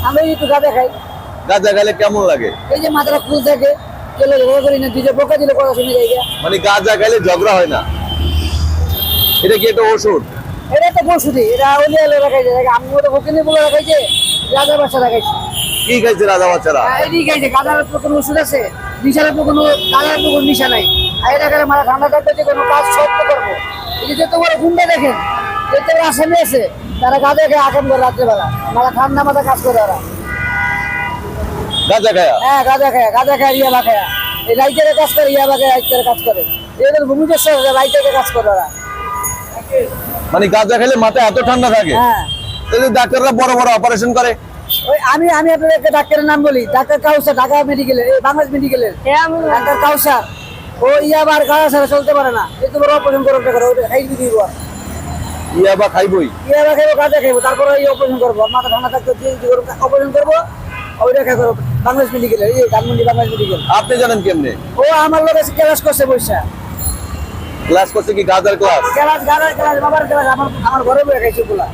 আমি একটু গাঁজা খাই। গাঁজা খেলে কেমন লাগে? এই যে মাথাটা ফুল থাকে, কেলে ঝগড়া করি না, দুটো বোকা দিলে কথা শুনে যাই গা। মানে গাঁজা খেলে ঝগড়া হয় না, এটা কি একটা ওষুধ? এটা তো বসুদি, এটা ওলিয়া এলে রাখাইছে, আমি তো ওখানে বলে রাখাইছে, রাজা বাচ্চা রাখাইছে। কি খাইছে রাজা বাচ্চারা? এদিকে খাইছে, গাঁজার তো কোনো ওষুধ আছে, নিশার তো কোনো, গাঁজার তো কোনো নিশা নাই। আর এটা খেলে মাথা ঠান্ডা থাকবে, যে কোনো কাজ সব তো করবো। এই যে যত বড় গুন্ডা দেখেন, যত বড় আসামি আছে, তারা গাঁজা খেয়ে আকাম করে রাত্রেবেলা, মাথা ঠান্ডা মাথা কাজ করে ওরা। গাঁজা খায়া? হ্যাঁ, গাঁজা খায়, ইয়াবা খায়। এই রাইতের কাজ করে, ইয়াবা খায় রাইতের কাজ করে। এদের ভূমিদস্য রাইতের কাজ করে ওরা। মানে গাঁজা খেলে মাথা এত ঠান্ডা থাকে? হ্যাঁ, তাহলে ডাক্তাররা বড় বড় অপারেশন করে। ওই আমি আপনাদেরকে ডাক্তারের নাম বলি, ডাক্তার কাউসার, ঢাকা মেডিকেলের, এই বাংলাদেশ মেডিকেলের ডাক্তার কাউসার। ও ইয়াবার গাঁজা ছাড়া চলতে পারে না, এই তোমার অপারেশন করো, এই দিব ইয়াবা খাইবই? ইয়াবা খাইবো, গাঁজা খাইবো, তারপরে এই অপারেশন করবো, মাথা ঠান্ডা থাকতে অপারেশন করবো, ওইটা খাই করবো বাংলাদেশ মেডিকেলের, এই ধানমন্ডি বাংলাদেশ মেডিকেল। আপনি জানেন কেমনে? ও আমার লোক এসে ক্লাস করছে বৈশা, ক্লাস করছে কি গাঁজার ক্লাস? ক্লাস বাবার ক্লাস, আমার ঘরে বয়ে খাইছে ওগুলা।